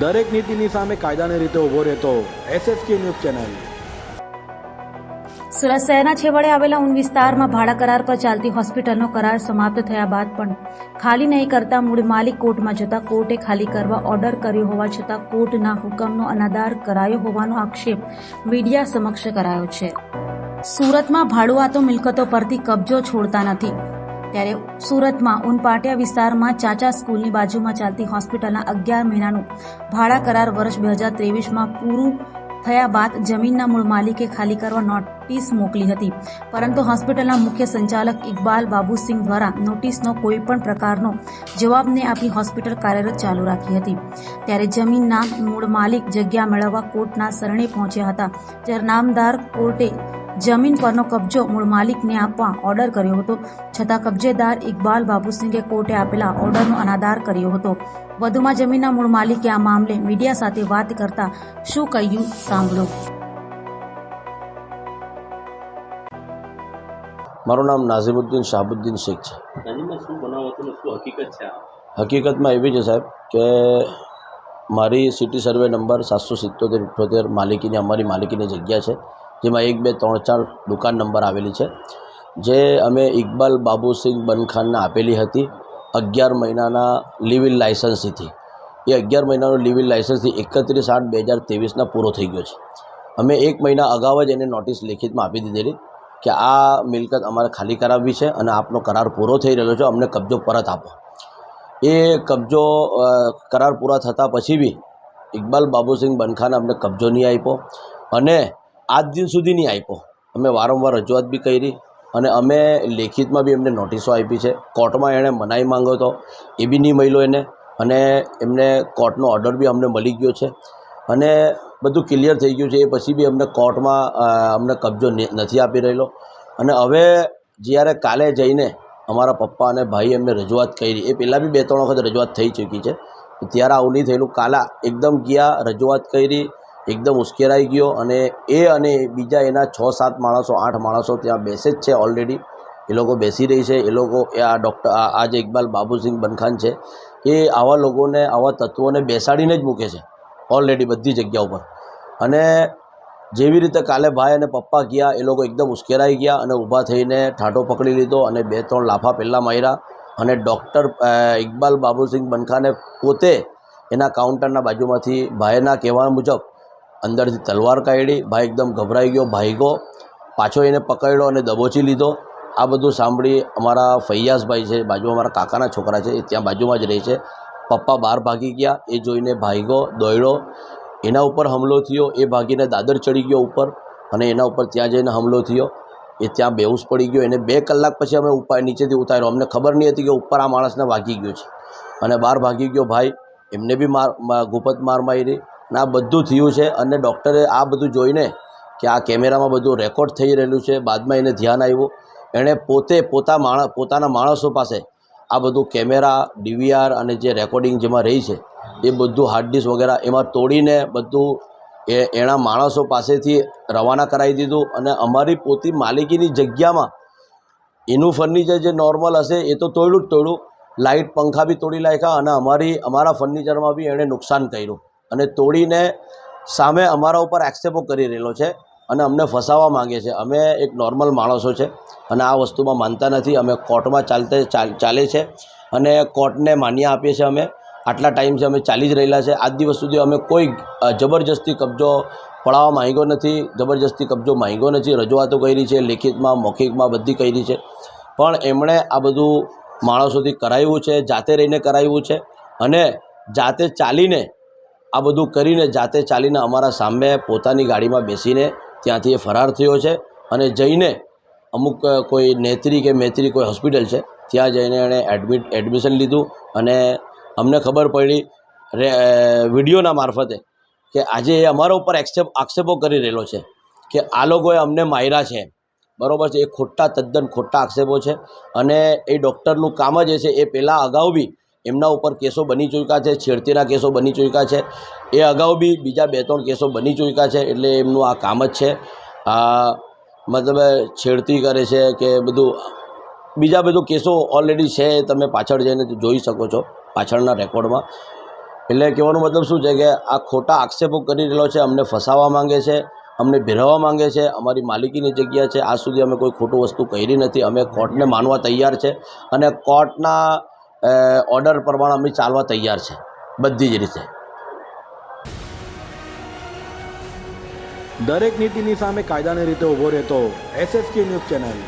દરેક નીતિની સામે કાયદાની રીતે ઊભો રહેતો SSK ન્યૂઝ ચેનલ। સુરત શહેરના છેવાડે આવેલા ઊન વિસ્તારમાં ભાડા કરાર પર ચાલતી હોસ્પિટલનો કરાર સમાપ્ત થયા બાદ પણ ખાલી નહીં કરતા મૂળ માલિક કોર્ટમાં જતા કોર્ટે ખાલી કરવા ઓર્ડર કર્યો હોવા છતાં કોર્ટના હુકમનો અનાદર કરાયો હોવાનો આક્ષેપ મીડિયા સમક્ષ કરાયો છે। સુરતમાં ભાડુઆતો મિલકતો પરથી કબજો છોડતા નથી, ત્યારે સુરતમાં ઉનપાટિયા વિસ્તારમાં ચાચા સ્કૂલની બાજુમાં ચાલતી હોસ્પિટલના 11 મહિનાનું ભાડા કરાર વર્ષ 2023માં પૂરું થયા બાદ જમીનના મૂળ માલિકે ખાલી કરવા નોટિસ મોકલી હતી, પરંતુ હોસ્પિટલના મુખ્ય સંચાલક ઇકબાલ બાબુસિંહ દ્વારા નોટિસનો કોઈ પણ પ્રકારનો જવાબ ન આપી હોસ્પિટલ કાર્યરત ચાલુ રાખી હતી। ત્યારે જમીનના મૂળ માલિક જગ્યા મેળવવા કોર્ટના શરણે પહોંચ્યા હતા, જ્યારે નામદાર કોર્ટે જમીન પરનો કબજો મૂળ માલિકને આપવા ઓર્ડર કર્યો હતો, છતાં કબજેદાર ઇકબાલ બાબુસિંહે કોર્ટે આપેલા ઓર્ડરનો અનાદર કર્યો હતો। વધુમાં જમીનના મૂળ માલિકે આ મામલે મીડિયા સાથે વાત કરતા શું કહ્યું સાંભળો। મારું નામ નાઝિમુદ્દીન શાહબુદ્દીન શેખ છે। હકીકતમાં એવી છે સાહેબ કે મારી સિટી સર્વે નંબર 777-78 માલિકીની અમારી માલિકીની જગ્યા છે, જેમાં 1, 2, 3, 4 દુકાન નંબર આવેલી છે, જે અમે ઇકબાલ બાબુસિંહ બનખાનને આપેલી હતી 11 મહિનાના લીવ ઇન લાયસન્સથી। એ 11 મહિનાનો લીવ ઇન લાયસન્સથી 31/8/2023ના પૂરો થઈ ગયો છે। અમે 1 મહિના અગાઉ જ એને નોટિસ લેખિતમાં આપી દીધેલી કે આ મિલકત અમારે ખાલી કરાવવી છે અને આપનો કરાર પૂરો થઈ રહેલો છે, અમને કબજો પરત આપો। એ કબજો કરાર પૂરા થતાં પછી બી ઇકબાલ બાબુસિંહ બનખાને અમને કબજો નહીં આપ્યો અને આજ દિન સુધી નહીં આપ્યો। અમે વારંવાર રજૂઆત બી કરી અને અમે લેખિતમાં બી એમને નોટિસો આપી છે। કોર્ટમાં એણે મનાઈ માંગ્યો હતો, એ બી નહીં મળ્યો એને, અને એમને કોર્ટનો ઓર્ડર બી અમને મળી ગયો છે અને બધું ક્લિયર થઈ ગયું છે। એ પછી બી અમને કોર્ટમાં અમને કબજો નથી આપી રહેલો। અને હવે જ્યારે કાલે જઈને અમારા પપ્પા અને ભાઈ એમને રજૂઆત કરી, એ પહેલાં બી 2-3 વખત રજૂઆત થઈ ચૂકી છે, ત્યારે આવું નહીં થયેલું। કાલા એકદમ ગયા, રજૂઆત કરી, એકદમ ઉશ્કેરાઈ ગયો અને બીજા એના 6-7 માણસો 8 માણસો ત્યાં બેસે જ છે ઓલરેડી। એ લોકો બેસી રહી છે। એ લોકો આ જે ઇકબાલ બાબુસિંહ બનખાન છે, એ આવા લોકોને, આવા તત્વોને બેસાડીને જ મૂકે છે ઓલરેડી બધી જગ્યા ઉપર। અને જેવી રીતે કાલે ભાઈ અને પપ્પા ગયા, એ લોકો એકદમ ઉશ્કેરાઈ ગયા અને ઊભા થઈને ઠાઠો પકડી લીધો અને 2-3 લાફા પહેલાં માર્યા। અને ડૉક્ટર ઇકબાલ બાબુસિંહ બનખાને પોતે એના કાઉન્ટરના બાજુમાંથી ભાઈના કહેવા મુજબ અંદરથી તલવાર કાઢી। ભાઈ એકદમ ગભરાઈ ગયો, ભાગ્યો, પાછો એને પકડ્યો અને દબોચી લીધો। આ બધું સાંભળી અમારા ફૈયાઝભાઈ છે, બાજુ અમારા કાકાના છોકરા છે, એ ત્યાં બાજુમાં જ રહે છે, પપ્પા બહાર ભાગી ગયા। એ જોઈને ભાગ્યો, દોડ્યો, એના ઉપર હુમલો થયો। એ ભાગીને દાદર ચડી ગયો ઉપર અને એના ઉપર ત્યાં જઈને હુમલો થયો। એ ત્યાં બેહોશ પડી ગયો। એને 2 કલાક પછી અમે નીચેથી ઉતાર્યો। અમને ખબર નહીં હતી કે ઉપર આ માણસને વાગી ગયો છે અને બહાર ભાગી ગયો ભાઈ, એમને બી ગુપત માર મારી અને આ બધું થયું છે। અને ડૉક્ટરે આ બધું જોઈને કે આ કેમેરામાં બધું રેકોર્ડ થઈ રહેલું છે, બાદમાં એને ધ્યાન આવ્યું, એણે પોતાના માણસો પાસે આ બધું કેમેરા, DVR અને જે રેકોર્ડિંગ જેમાં રહી છે એ બધું હાર્ડ ડિસ્ક વગેરે એમાં તોડીને બધું એના માણસો પાસેથી રવાના કરાવી દીધું। અને અમારી પોતી માલિકીની જગ્યામાં એનું ફર્નિચર જે નોર્મલ હશે એ તો તોડ્યું જ તોડ્યું, લાઇટ પંખા બી તોડી નાખ્યા અને અમારા ફર્નિચરમાં બી એણે નુકસાન કર્યું અને તોડીને સામે અમારા ઉપર એક્સેપો કરી રહેલો છે અને અમને ફસાવવા માંગે છે। અમે એક નોર્મલ માણસો છે અને આ વસ્તુમાં માનતા નથી। અમે કોર્ટમાં ચાલે છે અને કોર્ટને માન્ય આપીએ છીએ। અમે આટલા ટાઈમથી અમે ચાલી જ રહેલા છે। આજ દિવસ સુધી અમે કોઈ જબરજસ્તી કબજો પડાવવા માંગ્યો નથી, જબરજસ્તી કબજો માંગ્યો નથી। રજૂઆતો કરી છે, લેખિતમાં, મૌખિકમાં બધી કરી છે, પણ એમણે આ બધું માણસોથી કરાવ્યું છે, જાતે રહીને કરાવ્યું છે અને જાતે ચાલીને આ બધું કરીને જાતે ચાલીને અમારા સામે પોતાની ગાડીમાં બેસીને ત્યાંથી એ ફરાર થયો છે અને જઈને અમુક કોઈ નેત્રી કે મેત્રી કોઈ હોસ્પિટલ છે ત્યાં જઈને એણે એડમિશન લીધું। અને અમને ખબર પડી વિડીયોના મારફતે કે આજે એ અમારા ઉપર આક્ષેપો કરી રહેલો છે કે આ લોકોએ અમને માર્યા છે, બરાબર છે। એ તદ્દન ખોટા આક્ષેપો છે અને એ ડૉક્ટરનું કામ જ એ છે। એ પહેલાં અગાઉ બી એમના ઉપર કેસો બની ચૂક્યા છે, છેડતીના કેસો બની ચૂક્યા છે, એ અગાઉ બી બીજા 2-3 કેસો બની ચૂક્યા છે। એટલે એમનું આ કામ જ છે, મતલબ છેડતી કરે છે કે બીજા બધું કેસો ઓલરેડી છે, તમે પાછળ જઈને જોઈ શકો છો પાછળના રેકોર્ડમાં। એટલે કહેવાનો મતલબ શું છે કે આ ખોટા આક્ષેપો કરી રહેલો છે, અમને ફસાવવા માંગે છે, અમને ભેરવવા માંગે છે. અમારી માલિકીની જગ્યા છે, આજ સુધી અમે કોઈ ખોટું વસ્તુ કરી નથી. અમે કોર્ટને માનવા તૈયાર છે અને કોર્ટના ઓર્ડર પ્રમાણે અમે ચાલવા તૈયાર છે બધી જ રીતે. દરેક નીતિની સામે કાયદાની રીતે ઊભો રહેતો SSK ન્યૂઝ ચેનલ